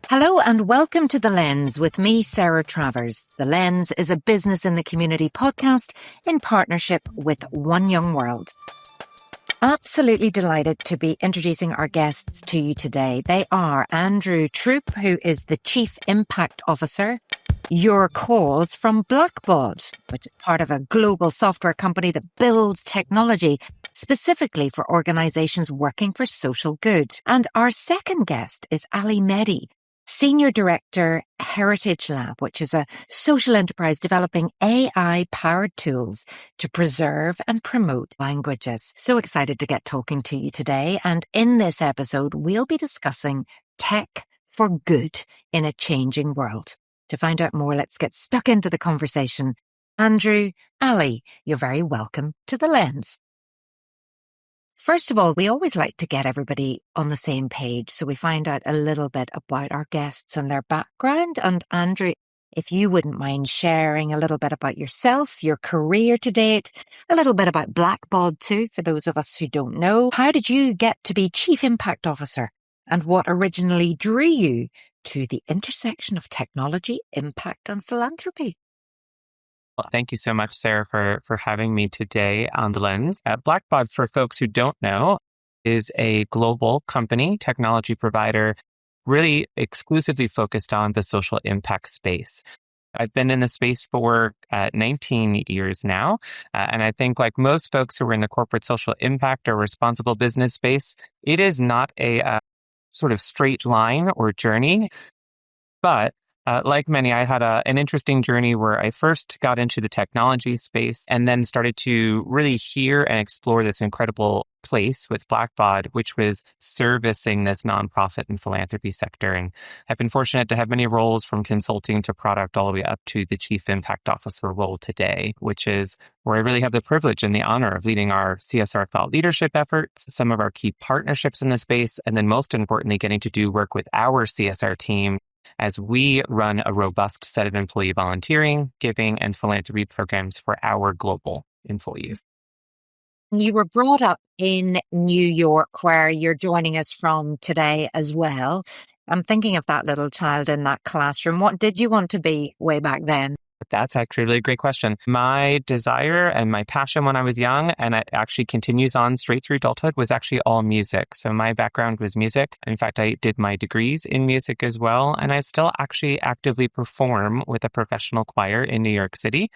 Hello and welcome to The Lens with me, Sarah Travers. The Lens is a business in the community podcast in partnership with One Young World. Absolutely delighted to be introducing our guests to you today. They are Andrew Troup, who is the Chief Impact Officer, YourCause from Blackbaud, which is part of a global software company that builds technology specifically for organisations working for social good. And our second guest is Ali Mehdi, Senior Director, Heritage Lab, which is a social enterprise developing AI-powered tools to preserve and promote languages. So excited to get talking to you today. And in this episode, we'll be discussing tech for good in a changing world. To find out more, let's get stuck into the conversation. Andrew, Ali, you're very welcome to The Lens. First of all, we always like to get everybody on the same page, so we find out a little bit about our guests and their background. And Andrew, if you wouldn't mind sharing a little bit about yourself, your career to date, a little bit about Blackbaud too, for those of us who don't know. How did you get to be Chief Impact Officer, and what originally drew you to the intersection of technology, impact and philanthropy? Well, thank you so much, Sarah, for having me today on The Lens. Blackbaud, for folks who don't know, is a global company, technology provider, really exclusively focused on the social impact space. I've been in the space for 19 years now, and I think like most folks who are in the corporate social impact or responsible business space, it is not a sort of straight line or journey, but like many, I had an interesting journey where I first got into the technology space and then started to really hear and explore this incredible place with Blackbaud, which was servicing this nonprofit and philanthropy sector. And I've been fortunate to have many roles from consulting to product all the way up to the Chief Impact Officer role today, which is where I really have the privilege and the honor of leading our CSR thought leadership efforts, some of our key partnerships in the space, and then most importantly, getting to do work with our CSR team as we run a robust set of employee volunteering, giving, and philanthropy programs for our global employees. You were brought up in New York, where you're joining us from today as well. I'm thinking of that little child in that classroom. What did you want to be way back then? That's actually a really great question. My desire and my passion when I was young, and it actually continues on straight through adulthood, was actually all music. So my background was music. In fact, I did my degrees in music as well. And I still actually actively perform with a professional choir in New York City,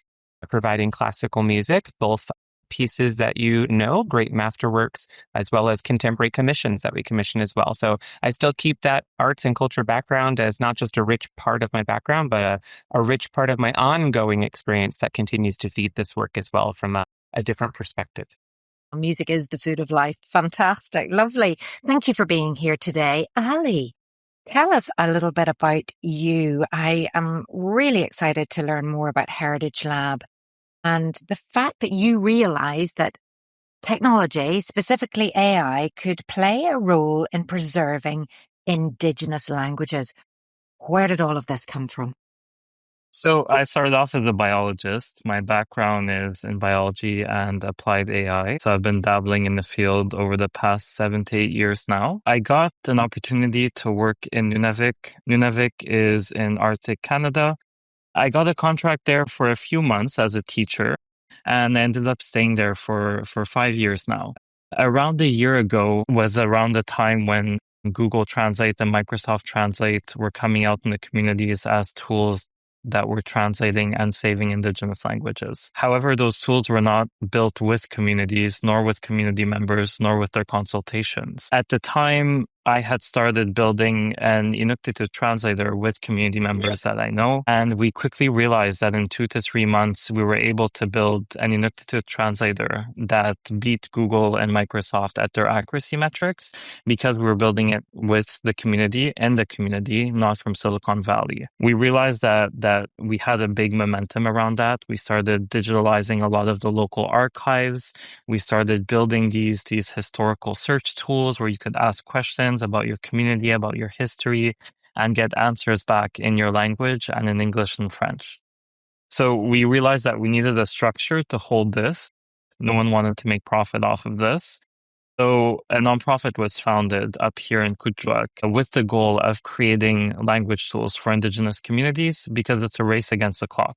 providing classical music, both pieces that you know, great masterworks, as well as contemporary commissions that we commission as well. So I still keep that arts and culture background as not just a rich part of my background, but a rich part of my ongoing experience that continues to feed this work as well from a different perspective. Music is the food of life. Fantastic. Lovely. Thank you for being here today. Ali, tell us a little bit about you. I am really excited to learn more about Heritage Lab and the fact that you realized that technology, specifically AI, could play a role in preserving Indigenous languages. Where did all of this come from? So I started off as a biologist. My background is in biology and applied AI. So I've been dabbling in the field over the past 7 to 8 years now. I got an opportunity to work in Nunavik. Nunavik is in Arctic Canada. I got a contract there for a few months as a teacher, and I ended up staying there for 5 years now. Around a year ago was around the time when Google Translate and Microsoft Translate were coming out in the communities as tools that were translating and saving Indigenous languages. However, those tools were not built with communities, nor with community members, nor with their consultations. At the time, I had started building an Inuktitut translator with community members that I know, and we quickly realized that in 2 to 3 months, we were able to build an Inuktitut translator that beat Google and Microsoft at their accuracy metrics because we were building it with the community, not from Silicon Valley. We realized that we had a big momentum around that. We started digitalizing a lot of the local archives. We started building these historical search tools where you could ask questions about your community, about your history, and get answers back in your language and in English and French. So we realized that we needed a structure to hold this. No one wanted to make profit off of this. So a nonprofit was founded up here in Kuujjuaq with the goal of creating language tools for Indigenous communities because it's a race against the clock.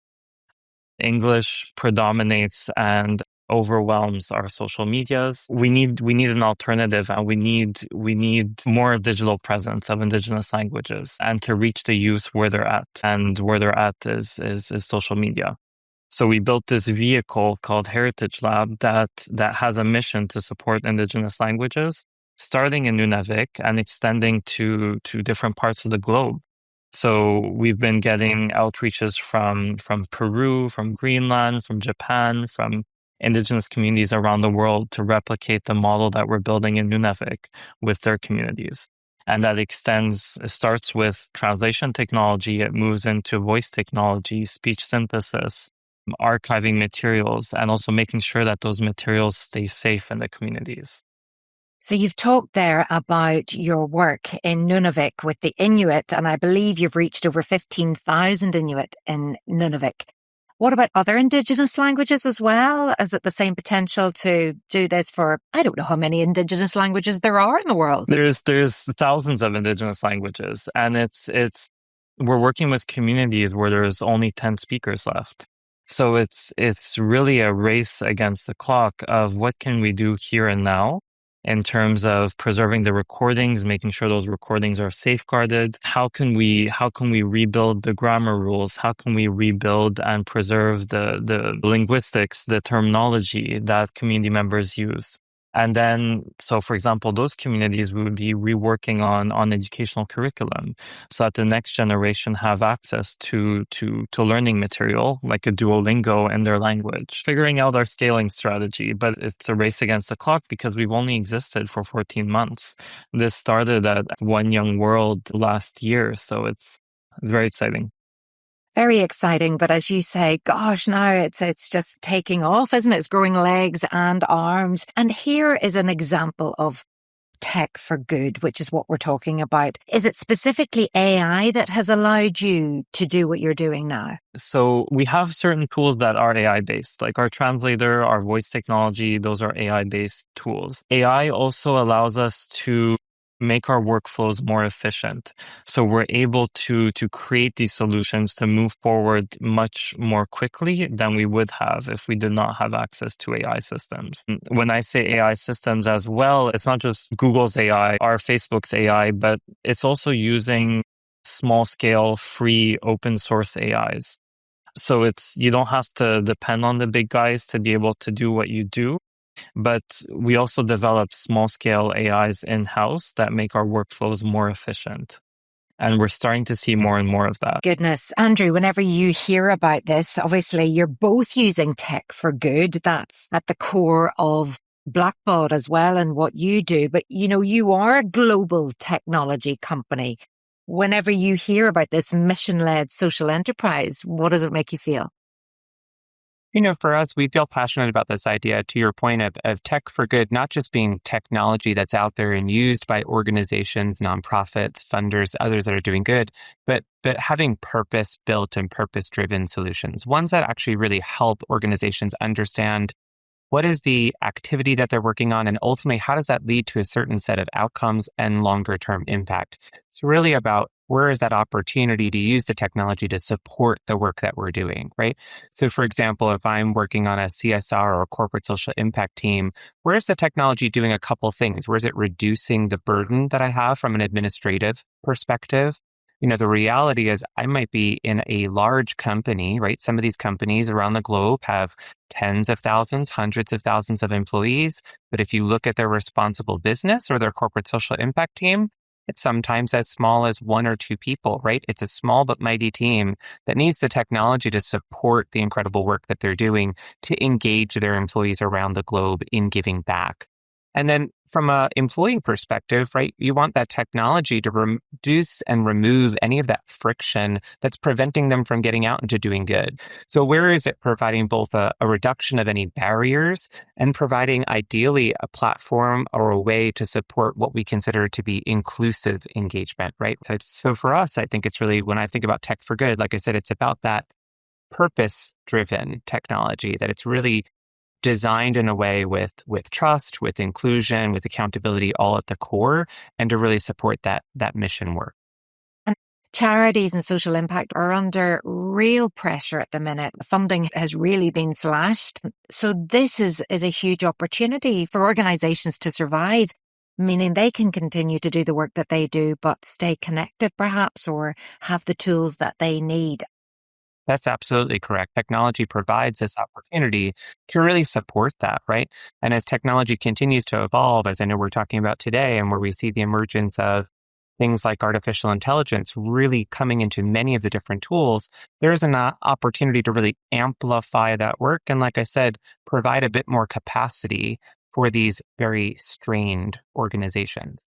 English predominates and overwhelms our social medias. We need an alternative, and we need more digital presence of Indigenous languages and to reach the youth where they're at. And where they're at is social media. So we built this vehicle called Heritage Lab that has a mission to support Indigenous languages, starting in Nunavik and extending to different parts of the globe. So we've been getting outreaches from Peru, from Greenland, from Japan, from Indigenous communities around the world to replicate the model that we're building in Nunavik with their communities. And that starts with translation technology, it moves into voice technology, speech synthesis, archiving materials, and also making sure that those materials stay safe in the communities. So you've talked there about your work in Nunavik with the Inuit, and I believe you've reached over 15,000 Inuit in Nunavik. What about other Indigenous languages as well? Is it the same potential to do this for, I don't know how many Indigenous languages there are in the world? There's thousands of Indigenous languages, and we're working with communities where there's only 10 speakers left. So it's really a race against the clock of what can we do here and now in terms of preserving the recordings, making sure those recordings are safeguarded. How can we rebuild the grammar rules? How can we rebuild and preserve the linguistics, the terminology that community members use? And then, so for example, those communities we would be reworking on educational curriculum so that the next generation have access to learning material like a Duolingo in their language. Figuring out our scaling strategy, but it's a race against the clock because we've only existed for 14 months. This started at One Young World last year, so it's very exciting. Very exciting, but as you say, gosh, now it's just taking off, isn't it? It's growing legs and arms. And here is an example of tech for good, which is what we're talking about. Is it specifically AI that has allowed you to do what you're doing now? So we have certain tools that are AI-based, like our translator, our voice technology, those are AI-based tools. AI also allows us to make our workflows more efficient. So we're able to create these solutions to move forward much more quickly than we would have if we did not have access to AI systems. When I say AI systems as well, it's not just Google's AI or Facebook's AI, but it's also using small scale, free, open source AIs. So you don't have to depend on the big guys to be able to do what you do. But we also develop small-scale AIs in-house that make our workflows more efficient. And we're starting to see more and more of that. Goodness. Andrew, whenever you hear about this, obviously you're both using tech for good. That's at the core of Blackbaud as well and what you do. But, you are a global technology company. Whenever you hear about this mission-led social enterprise, what does it make you feel? For us, we feel passionate about this idea, to your point of tech for good, not just being technology that's out there and used by organizations, nonprofits, funders, others that are doing good, but having purpose-built and purpose-driven solutions, ones that actually really help organizations understand what is the activity that they're working on, and ultimately, how does that lead to a certain set of outcomes and longer-term impact? It's really about where is that opportunity to use the technology to support the work that we're doing, right? So for example, if I'm working on a CSR or a corporate social impact team, where is the technology doing a couple things? Where is it reducing the burden that I have from an administrative perspective? The reality is I might be in a large company, right? Some of these companies around the globe have tens of thousands, hundreds of thousands of employees. But if you look at their responsible business or their corporate social impact team, it's sometimes as small as one or two people, right? It's a small but mighty team that needs the technology to support the incredible work that they're doing to engage their employees around the globe in giving back. And then from an employee perspective, right, you want that technology to reduce and remove any of that friction that's preventing them from getting out into doing good. So where is it providing both a reduction of any barriers and providing ideally a platform or a way to support what we consider to be inclusive engagement, right? So for us, I think it's really, when I think about tech for good, like I said, it's about that purpose-driven technology, that it's really designed in a way with trust, with inclusion, with accountability all at the core, and to really support that mission work. And charities and social impact are under real pressure at the minute. Funding has really been slashed. So this is a huge opportunity for organizations to survive, meaning they can continue to do the work that they do, but stay connected perhaps, or have the tools that they need. That's absolutely correct. Technology provides this opportunity to really support that, right? And as technology continues to evolve, as I know we're talking about today, and where we see the emergence of things like artificial intelligence really coming into many of the different tools, there is an opportunity to really amplify that work. And like I said, provide a bit more capacity for these very strained organizations.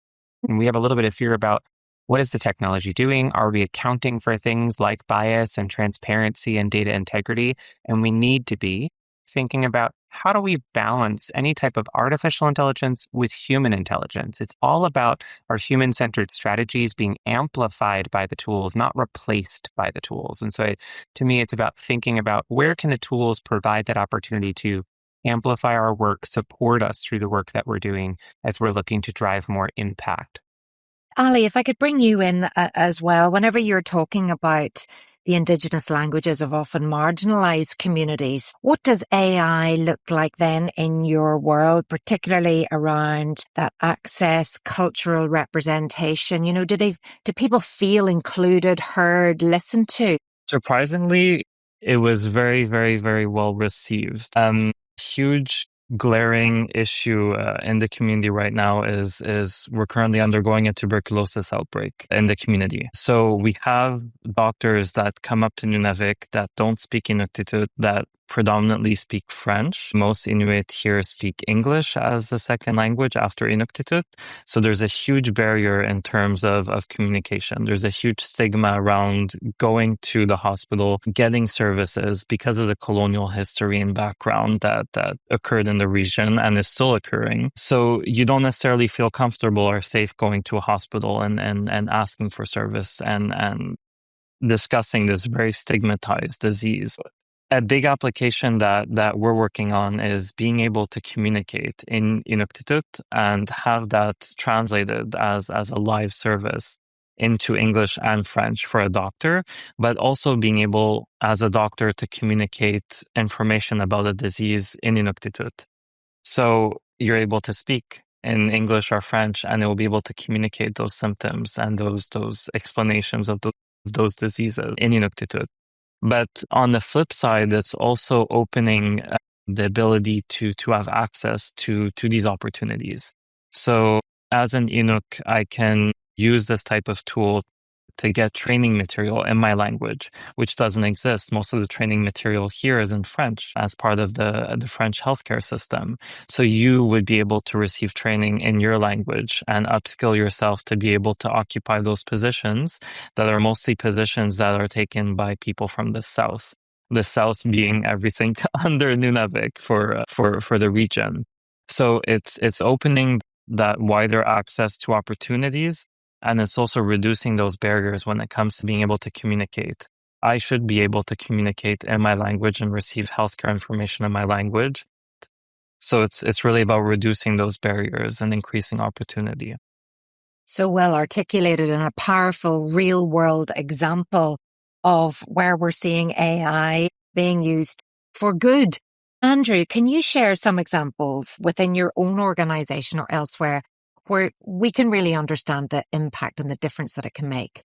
And we have a little bit of fear about, what is the technology doing? Are we accounting for things like bias and transparency and data integrity? And we need to be thinking about, how do we balance any type of artificial intelligence with human intelligence? It's all about our human-centered strategies being amplified by the tools, not replaced by the tools. And so to me, it's about thinking about, where can the tools provide that opportunity to amplify our work, support us through the work that we're doing as we're looking to drive more impact. Ali, if I could bring you in as well, whenever you're talking about the Indigenous languages of often marginalized communities, what does AI look like then in your world, particularly around that access, cultural representation? You know, do people feel included, heard, listened to? Surprisingly, it was very, very, very well received. Huge glaring issue in the community right now is we're currently undergoing a tuberculosis outbreak in the community. So we have doctors that come up to Nunavik that don't speak Inuktitut, that predominantly speak French. Most Inuit here speak English as a second language after Inuktitut. So there's a huge barrier in terms of communication. There's a huge stigma around going to the hospital, getting services because of the colonial history and background that occurred in the region and is still occurring. So you don't necessarily feel comfortable or safe going to a hospital and asking for service and discussing this very stigmatized disease. A big application that we're working on is being able to communicate in Inuktitut and have that translated as a live service into English and French for a doctor, but also being able as a doctor to communicate information about a disease in Inuktitut. So you're able to speak in English or French, and it will be able to communicate those symptoms and those explanations of those diseases in Inuktitut. But on the flip side, it's also opening the ability to have access to these opportunities. So as an Inuk, I can use this type of tool to get training material in my language, which doesn't exist. Most of the training material here is in French as part of the French healthcare system. So you would be able to receive training in your language and upskill yourself to be able to occupy those positions that are mostly positions that are taken by people from the South. The South being everything under Nunavik for the region. So it's opening that wider access to opportunities. And it's also reducing those barriers when it comes to being able to communicate. I should be able to communicate in my language and receive healthcare information in my language. So it's really about reducing those barriers and increasing opportunity. So well articulated, and a powerful real world example of where we're seeing AI being used for good. Andrew, can you share some examples within your own organization or elsewhere where we can really understand the impact and the difference that it can make?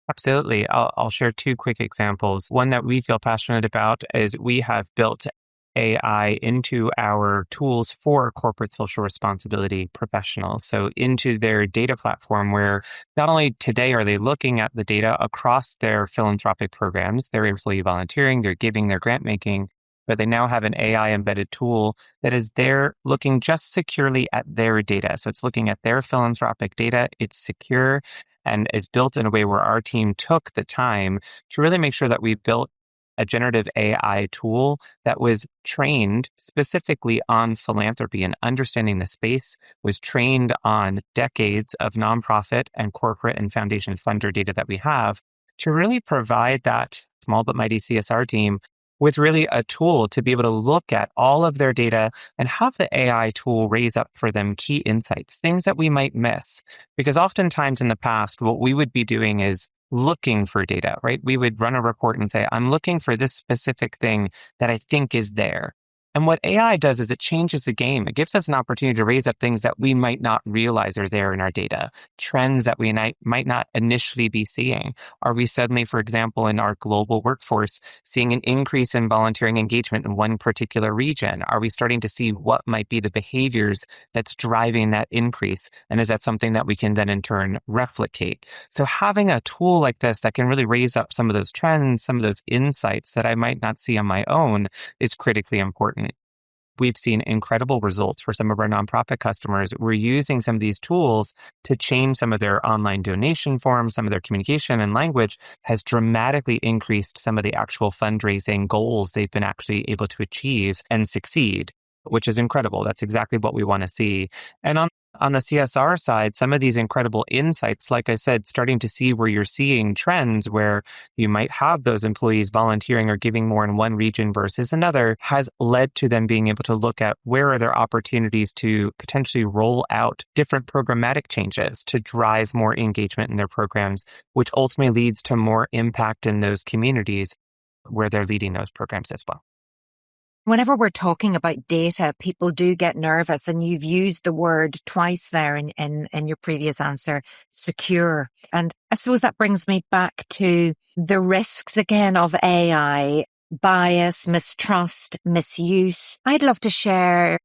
Absolutely. I'll share two quick examples. One that we feel passionate about is we have built AI into our tools for corporate social responsibility professionals. So into their data platform, where not only today are they looking at the data across their philanthropic programs, their employee volunteering, their giving, their grant making, but they now have an AI embedded tool that is there looking just securely at their data. So it's looking at their philanthropic data. It's secure and is built in a way where our team took the time to really make sure that we built a generative AI tool that was trained specifically on philanthropy and understanding the space, was trained on decades of nonprofit and corporate and foundation funder data that we have to really provide that small but mighty CSR team with really a tool to be able to look at all of their data and have the AI tool raise up for them key insights, things that we might miss. Because oftentimes in the past, what we would be doing is looking for data, right? We would run a report and say, I'm looking for this specific thing that I think is there. And what AI does is it changes the game. It gives us an opportunity to raise up things that we might not realize are there in our data, trends that we might not initially be seeing. Are we suddenly, for example, in our global workforce, seeing an increase in volunteering engagement in one particular region? Are we starting to see what might be the behaviors that's driving that increase? And is that something that we can then in turn replicate? So having a tool like this that can really raise up some of those trends, some of those insights that I might not see on my own is critically important. We've seen incredible results for some of our nonprofit customers. We're using some of these tools to change some of their online donation forms, some of their communication and language has dramatically increased some of the actual fundraising goals they've been actually able to achieve and succeed, which is incredible. That's exactly what we want to see. And on the CSR side, some of these incredible insights, like I said, starting to see where you're seeing trends where you might have those employees volunteering or giving more in one region versus another, has led to them being able to look at where are there opportunities to potentially roll out different programmatic changes to drive more engagement in their programs, which ultimately leads to more impact in those communities where they're leading those programs as well. Whenever we're talking about data, people do get nervous, and you've used the word twice there in your previous answer, secure. And I suppose that brings me back to the risks again of AI, bias, mistrust, misuse. I'd love to share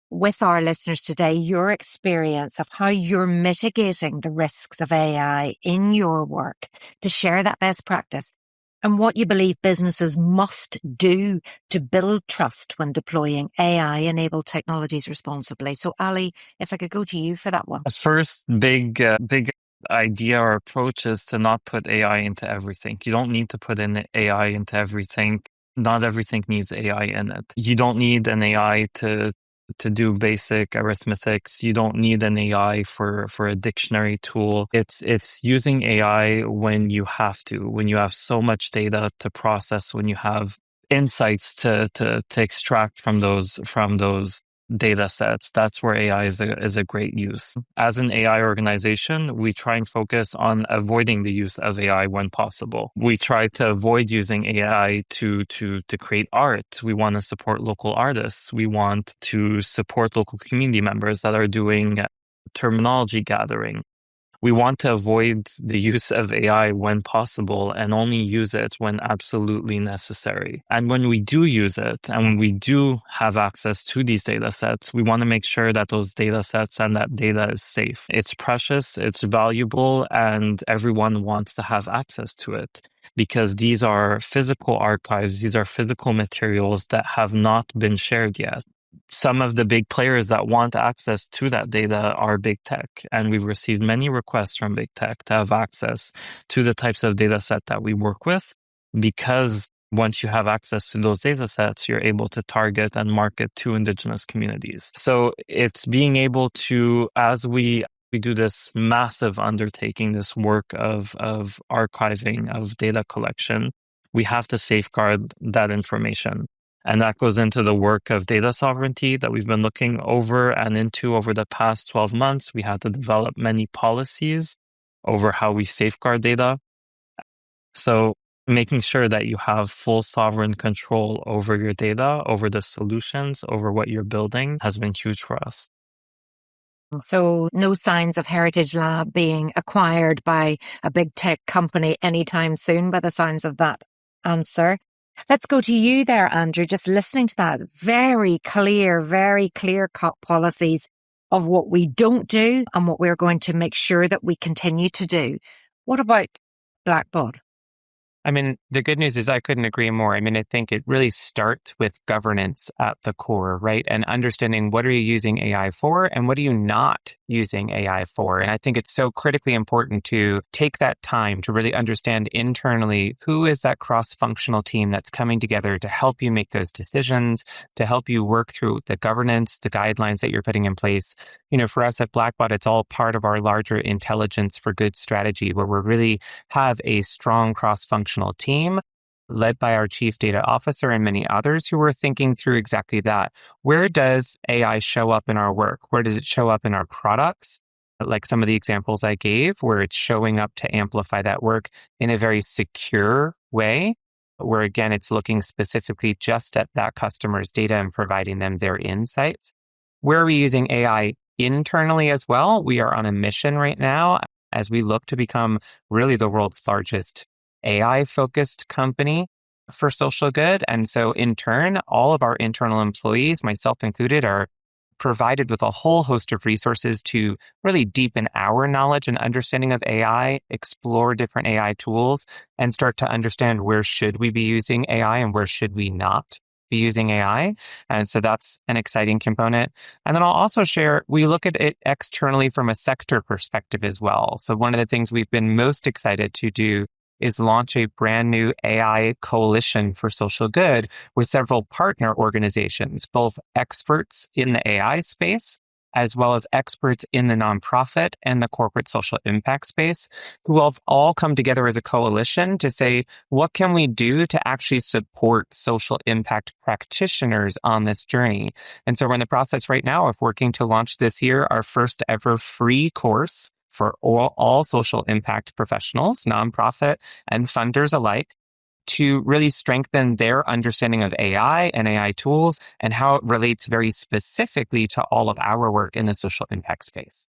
with our listeners today your experience of how you're mitigating the risks of AI in your work, to share that best practice, and what you believe businesses must do to build trust when deploying AI-enabled technologies responsibly. So, Ali, if I could go to you for that one. The first big idea or approach is to not put AI into everything. You don't need to put in AI into everything. Not everything needs AI in it. You don't need an AI to do basic arithmetics. You don't need an AI for a dictionary tool. It's using AI when you have to, when you have so much data to process, when you have insights to extract from those data sets. That's where AI is a great use. As an AI organization, we try and focus on avoiding the use of AI when possible. We try to avoid using AI to create art. We want to support local artists. We want to support local community members that are doing terminology gathering. We want to avoid the use of AI when possible and only use it when absolutely necessary. And when we do use it and when we do have access to these data sets, we want to make sure that those data sets and that data is safe. It's precious, it's valuable, and everyone wants to have access to it because these are physical archives, these are physical materials that have not been shared yet. Some of the big players that want access to that data are big tech, and we've received many requests from big tech to have access to the types of data set that we work with, because once you have access to those data sets, you're able to target and market to Indigenous communities. So it's being able to, as we do this massive undertaking, this work of archiving, of data collection, we have to safeguard that information. And that goes into the work of data sovereignty that we've been looking over and into over the past 12 months. We had to develop many policies over how we safeguard data. So making sure that you have full sovereign control over your data, over the solutions, over what you're building has been huge for us. So no signs of Heritage Lab being acquired by a big tech company anytime soon by the sounds of that answer. Let's go to you there, Andrew. Just listening to that, very clear-cut policies of what we don't do and what we're going to make sure that we continue to do. What about Blackbaud? I mean, the good news is I couldn't agree more. I mean, I think it really starts with governance at the core, right? And understanding what are you using AI for and what are you not using AI for? And I think it's so critically important to take that time to really understand internally who is that cross-functional team that's coming together to help you make those decisions, to help you work through the governance, the guidelines that you're putting in place. You know, for us at Blackbaud, it's all part of our larger intelligence for good strategy, where we really have a strong cross-functional team led by our chief data officer and many others who were thinking through exactly that. Where does AI show up in our work? Where does it show up in our products? Like some of the examples I gave, where it's showing up to amplify that work in a very secure way, where again, it's looking specifically just at that customer's data and providing them their insights. Where are we using AI internally as well? We are on a mission right now as we look to become really the world's largest AI-focused company for social good. And so in turn, all of our internal employees, myself included, are provided with a whole host of resources to really deepen our knowledge and understanding of AI, explore different AI tools, and start to understand where should we be using AI and where should we not be using AI. And so that's an exciting component. And then I'll also share, we look at it externally from a sector perspective as well. So one of the things we've been most excited to do is launch a brand new AI coalition for social good with several partner organizations, both experts in the AI space, as well as experts in the nonprofit and the corporate social impact space, who have all come together as a coalition to say, what can we do to actually support social impact practitioners on this journey? And so we're in the process right now of working to launch this year our first ever free course for all social impact professionals, nonprofit and funders alike, to really strengthen their understanding of AI and AI tools and how it relates very specifically to all of our work in the social impact space.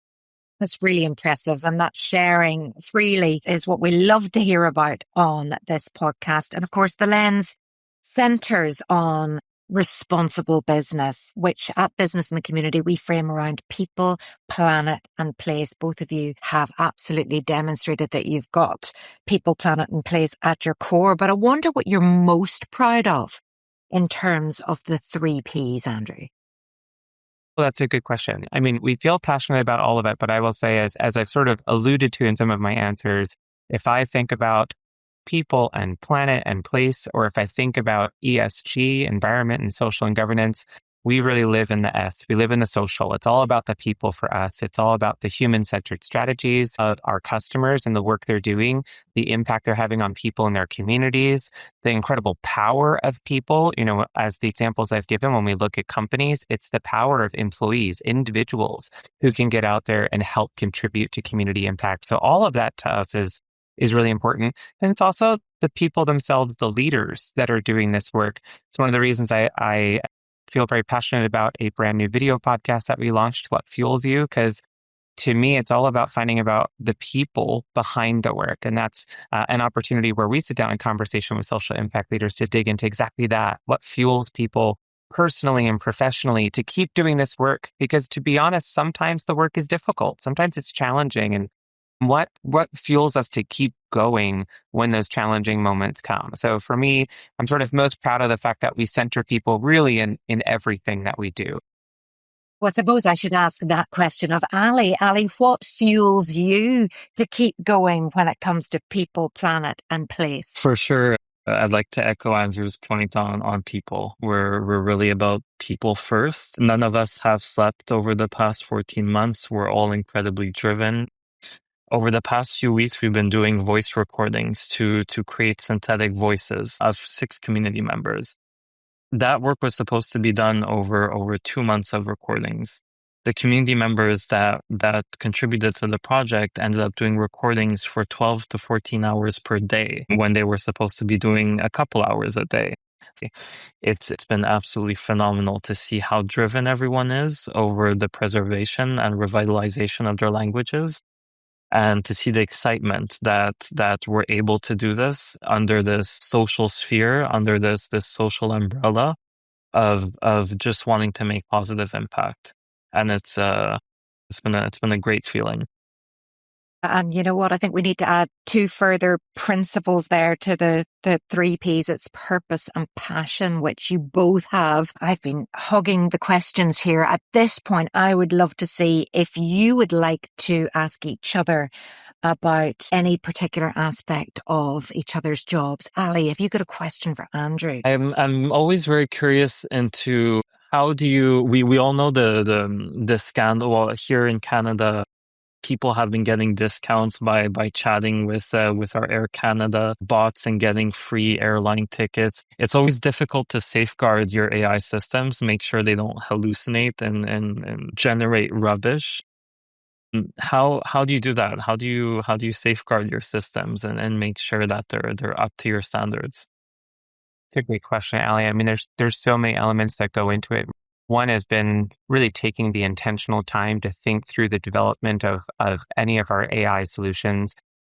That's really impressive. And that sharing freely is what we love to hear about on this podcast. And of course, the lens centers on responsible business, which at Business in the Community, we frame around people, planet and place. Both of you have absolutely demonstrated that you've got people, planet and place at your core. But I wonder what you're most proud of in terms of the 3 Ps, Andrew. Well, that's a good question. I mean, we feel passionate about all of it, but I will say, as I've sort of alluded to in some of my answers, if I think about people and planet and place, or if I think about ESG, environment and social and governance, we really live in the S. We live in the social. It's all about the people for us. It's all about the human-centered strategies of our customers and the work they're doing, the impact they're having on people in their communities, the incredible power of people. You know, as the examples I've given, when we look at companies, it's the power of employees, individuals who can get out there and help contribute to community impact. So all of that to us is really important. And it's also the people themselves, the leaders that are doing this work. It's one of the reasons I feel very passionate about a brand new video podcast that we launched, What Fuels You, because to me, it's all about finding about the people behind the work. And that's an opportunity where we sit down in conversation with social impact leaders to dig into exactly that. What fuels people personally and professionally to keep doing this work? Because to be honest, sometimes the work is difficult. Sometimes it's challenging. And what fuels us to keep going when those challenging moments come? So for me, I'm sort of most proud of the fact that we center people really in everything that we do. Well, I suppose I should ask that question of Ali. Ali, what fuels you to keep going when it comes to people, planet and place? For sure. I'd like to echo Andrew's point on people. We're really about people first. None of us have slept over the past 14 months. We're all incredibly driven. Over the past few weeks, we've been doing voice recordings to create synthetic voices of 6 community members. That work was supposed to be done over 2 months of recordings. The community members that contributed to the project ended up doing recordings for 12 to 14 hours per day when they were supposed to be doing a couple hours a day. It's been absolutely phenomenal to see how driven everyone is over the preservation and revitalization of their languages, and to see the excitement that we're able to do this under this social sphere, under this social umbrella of just wanting to make positive impact. And it's been a great feeling. And you know what? I think we need to add 2 further principles there to the 3 Ps. It's purpose and passion, which you both have. I've been hugging the questions here. At this point, I would love to see if you would like to ask each other about any particular aspect of each other's jobs. Ali, have you got a question for Andrew? I'm always very curious into how do you, we all know the scandal here in Canada. People have been getting discounts by chatting with our Air Canada bots and getting free airline tickets. It's always difficult to safeguard your AI systems, make sure they don't hallucinate and generate rubbish. How do you do that? How do you safeguard your systems and make sure that they're up to your standards? It's a great question, Ali. I mean, there's so many elements that go into it. One has been really taking the intentional time to think through the development of any of our AI solutions,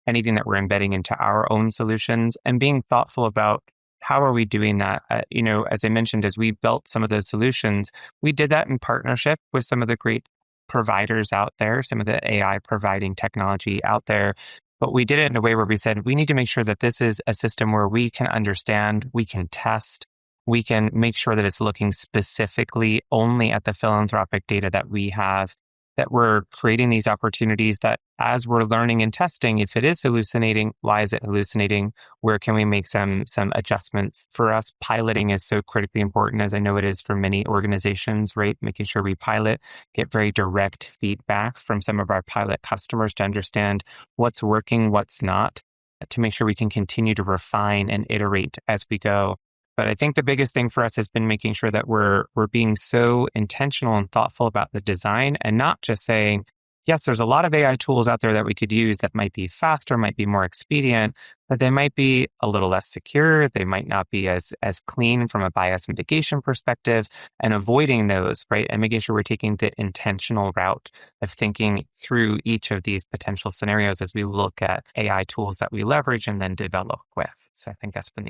anything that we're embedding into our own solutions, and being thoughtful about how are we doing that. As I mentioned, as we built some of those solutions, we did that in partnership with some of the great providers out there, some of the AI providing technology out there. But we did it in a way where we said, we need to make sure that this is a system where we can understand, we can test, we can make sure that it's looking specifically only at the philanthropic data that we have, that we're creating these opportunities that as we're learning and testing, if it is hallucinating, why is it hallucinating? Where can we make some adjustments? For us, piloting is so critically important, as I know it is for many organizations, right? Making sure we pilot, get very direct feedback from some of our pilot customers to understand what's working, what's not, to make sure we can continue to refine and iterate as we go. But I think the biggest thing for us has been making sure that we're being so intentional and thoughtful about the design and not just saying, yes, there's a lot of AI tools out there that we could use that might be faster, might be more expedient, but they might be a little less secure. They might not be as clean from a bias mitigation perspective, and avoiding those, right? And making sure we're taking the intentional route of thinking through each of these potential scenarios as we look at AI tools that we leverage and then develop with. So I think that's been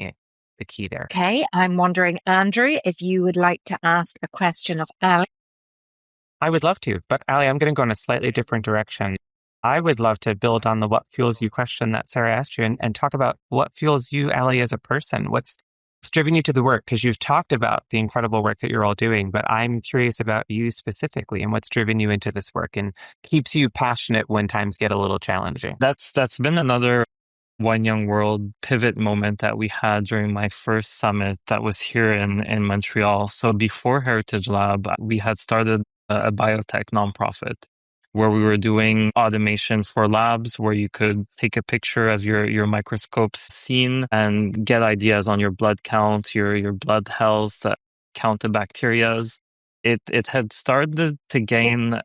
the key there. Okay, I'm wondering, Andrew, if you would like to ask a question of Ali. I would love to, but Ali, I'm going to go in a slightly different direction. I would love to build on the what fuels you question that Sarah asked you and talk about what fuels you, Ali, as a person. What's driven you to the work? Because you've talked about the incredible work that you're all doing, but I'm curious about you specifically and what's driven you into this work and keeps you passionate when times get a little challenging. That's been another One Young World pivot moment that we had during my first summit that was here in Montreal. So before Heritage Lab, we had started a biotech nonprofit where we were doing automation for labs where you could take a picture of your microscope's scene and get ideas on your blood count, your blood health, count the bacterias. It had started to gain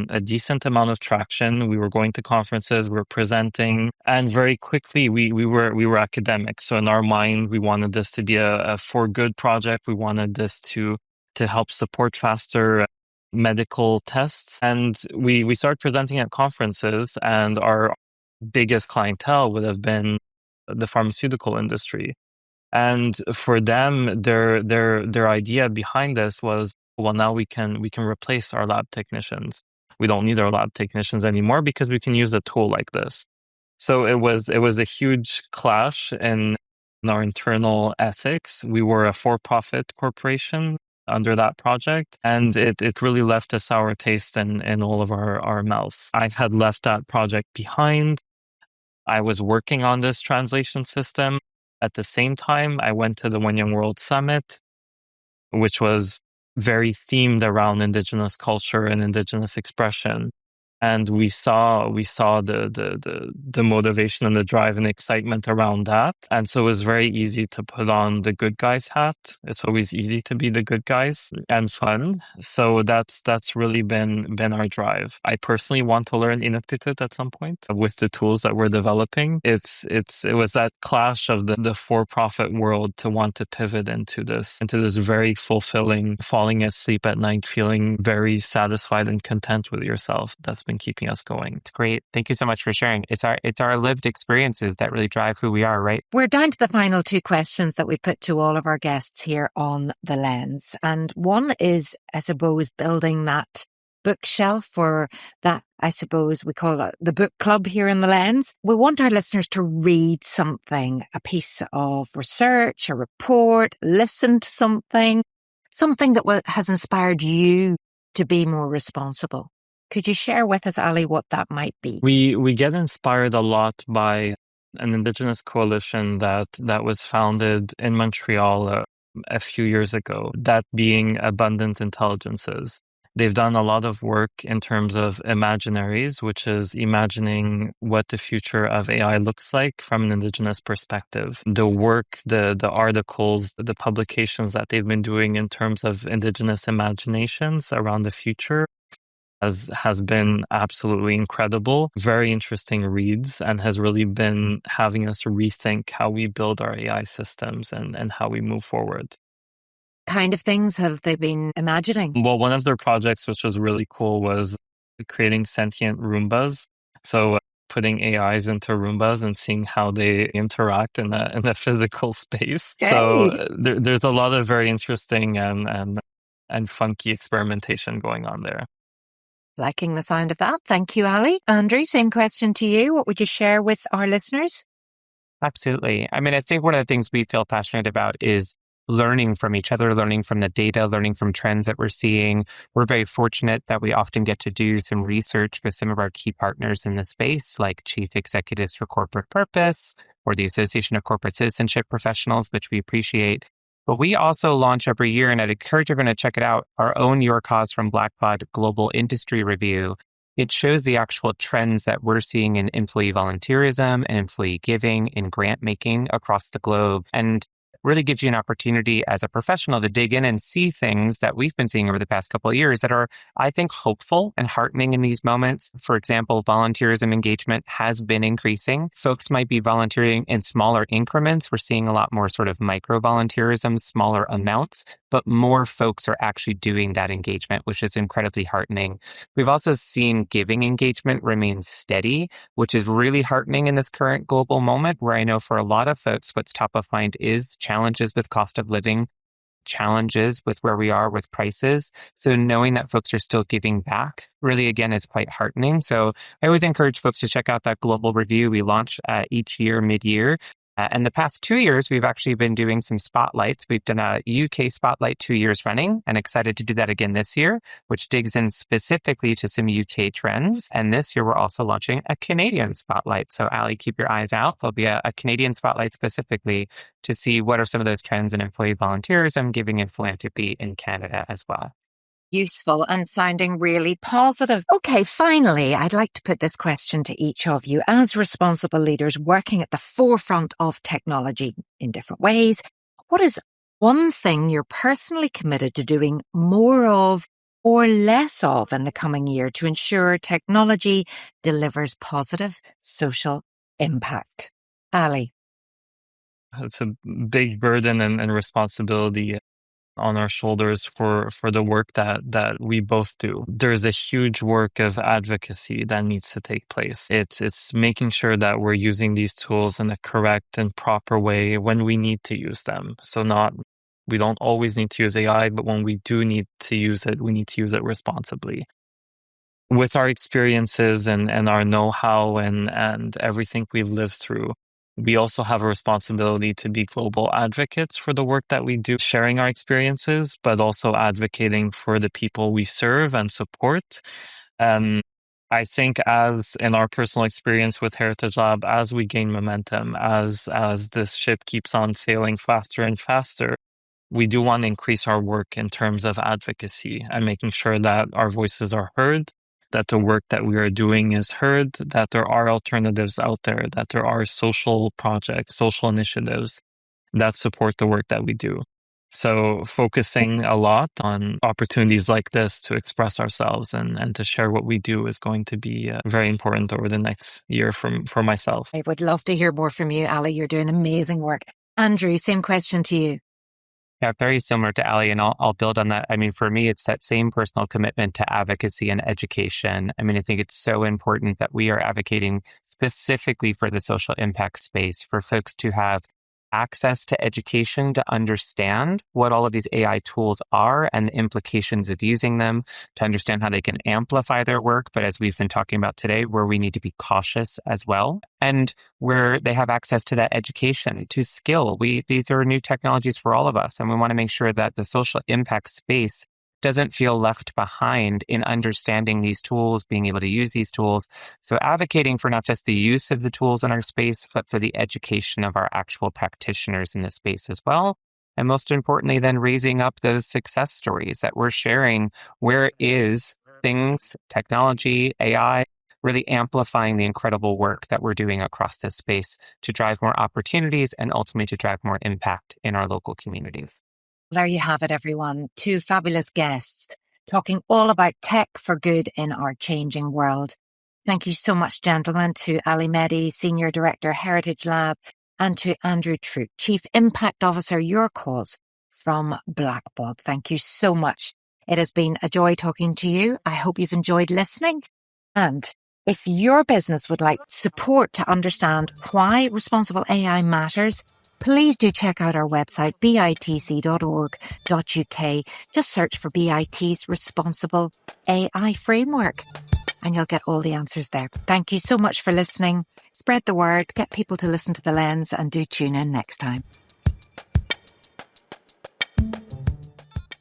a decent amount of traction. We were going to conferences, we were presenting, and very quickly we were academics. So in our mind, we wanted this to be a for good project. We wanted this to help support faster medical tests. And we started presenting at conferences, and our biggest clientele would have been the pharmaceutical industry. And for them, their idea behind this was, well, now we can replace our lab technicians. We don't need our lab technicians anymore because we can use a tool like this. So it was a huge clash in our internal ethics. We were a for-profit corporation under that project, and it really left a sour taste in all of our mouths. I had left that project behind. I was working on this translation system. At the same time, I went to the One Young World Summit, which was very themed around Indigenous culture and Indigenous expression. And we saw the motivation and the drive and excitement around that. And so it was very easy to put on the good guys hat. It's always easy to be the good guys and fun. So that's really been our drive. I personally want to learn Inuktitut at some point with the tools that we're developing. It was that clash of the for-profit world to want to pivot into this very fulfilling, falling asleep at night, feeling very satisfied and content with yourself. That's been keeping us going. It's great. Thank you so much for sharing. It's our lived experiences that really drive who we are, right? We're down to the final two questions that we put to all of our guests here on The Lens. And one is, I suppose, building that bookshelf, or that, I suppose, we call it the book club here in The Lens. We want our listeners to read something, a piece of research, a report, listen to something that has inspired you to be more responsible. Could you share with us, Ali, what that might be? We get inspired a lot by an Indigenous coalition that was founded in Montreal a few years ago, that being Abundant Intelligences. They've done a lot of work in terms of imaginaries, which is imagining what the future of AI looks like from an Indigenous perspective. The work, the articles, the publications that they've been doing in terms of Indigenous imaginations around the future has been absolutely incredible. Very interesting reads, and has really been having us rethink how we build our AI systems and how we move forward. Kind of things have they been imagining? Well, one of their projects, which was really cool, was creating sentient Roombas. So putting AIs into Roombas and seeing how they interact in a physical space. Okay. So there's a lot of very interesting and funky experimentation going on there. Liking the sound of that. Thank you, Ali. Andrew, same question to you. What would you share with our listeners? Absolutely. I mean, I think one of the things we feel passionate about is learning from each other, learning from the data, learning from trends that we're seeing. We're very fortunate that we often get to do some research with some of our key partners in the space, like chief executives for corporate purpose or the Association of Corporate Citizenship Professionals, which we appreciate. But we also launch every year, and I'd encourage everyone to check it out, our own YourCause from Blackbaud Global Industry Review. It shows the actual trends that we're seeing in employee volunteerism and employee giving, in grant making across the globe, and really gives you an opportunity as a professional to dig in and see things that we've been seeing over the past couple of years that are, I think, hopeful and heartening in these moments. For example, volunteerism engagement has been increasing. Folks might be volunteering in smaller increments. We're seeing a lot more sort of micro volunteerism, smaller amounts, but more folks are actually doing that engagement, which is incredibly heartening. We've also seen giving engagement remain steady, which is really heartening in this current global moment, where I know for a lot of folks, what's top of mind is challenges with cost of living, challenges with where we are with prices. So knowing that folks are still giving back really, again, is quite heartening. So I always encourage folks to check out that global review we launch each year, mid-year. And the past 2 years, we've actually been doing some spotlights. We've done a UK spotlight 2 years running, and excited to do that again this year, which digs in specifically to some UK trends. And this year, we're also launching a Canadian spotlight. So Ali, keep your eyes out. There'll be a Canadian spotlight specifically to see what are some of those trends in employee volunteerism, giving, and philanthropy in Canada as well. Useful and sounding really positive. Okay, finally, I'd like to put this question to each of you. As responsible leaders working at the forefront of technology in different ways, what is one thing you're personally committed to doing more of or less of in the coming year to ensure technology delivers positive social impact? Ali. It's a big burden and responsibility on our shoulders for the work that we both do. There's a huge work of advocacy that needs to take place. It's making sure that we're using these tools in a correct and proper way when we need to use them. So we don't always need to use AI, but when we do need to use it, we need to use it responsibly. With our experiences and our know-how and everything we've lived through, we also have a responsibility to be global advocates for the work that we do, sharing our experiences, but also advocating for the people we serve and support. I think, as in our personal experience with Heritage Lab, as we gain momentum, as this ship keeps on sailing faster and faster, we do want to increase our work in terms of advocacy and making sure that our voices are heard, that the work that we are doing is heard, that there are alternatives out there, that there are social projects, social initiatives that support the work that we do. So focusing a lot on opportunities like this to express ourselves and to share what we do is going to be very important over the next year for myself. I would love to hear more from you, Ali. You're doing amazing work. Andrew, same question to you. Yeah, very similar to Ali, and I'll build on that. I mean, for me, it's that same personal commitment to advocacy and education. I mean, I think it's so important that we are advocating specifically for the social impact space, for folks to have access to education to understand what all of these AI tools are and the implications of using them, to understand how they can amplify their work. But as we've been talking about today, where we need to be cautious as well, and where they have access to that education, to skill. These are new technologies for all of us, and we want to make sure that the social impact space doesn't feel left behind in understanding these tools, being able to use these tools. So advocating for not just the use of the tools in our space, but for the education of our actual practitioners in this space as well. And most importantly, then raising up those success stories that we're sharing. Where is things, technology, AI, really amplifying the incredible work that we're doing across this space to drive more opportunities and ultimately to drive more impact in our local communities. There you have it, everyone. Two fabulous guests talking all about tech for good in our changing world. Thank you so much, gentlemen, to Ali Mehdi, Senior Director, Heritage Lab, and to Andrew Troup, Chief Impact Officer, YourCause from Blackbaud. Thank you so much. It has been a joy talking to you. I hope you've enjoyed listening. And if your business would like support to understand why responsible AI matters, please do check out our website, bitc.org.uk. Just search for BIT's Responsible AI Framework and you'll get all the answers there. Thank you so much for listening. Spread the word, get people to listen to The Lens, and do tune in next time.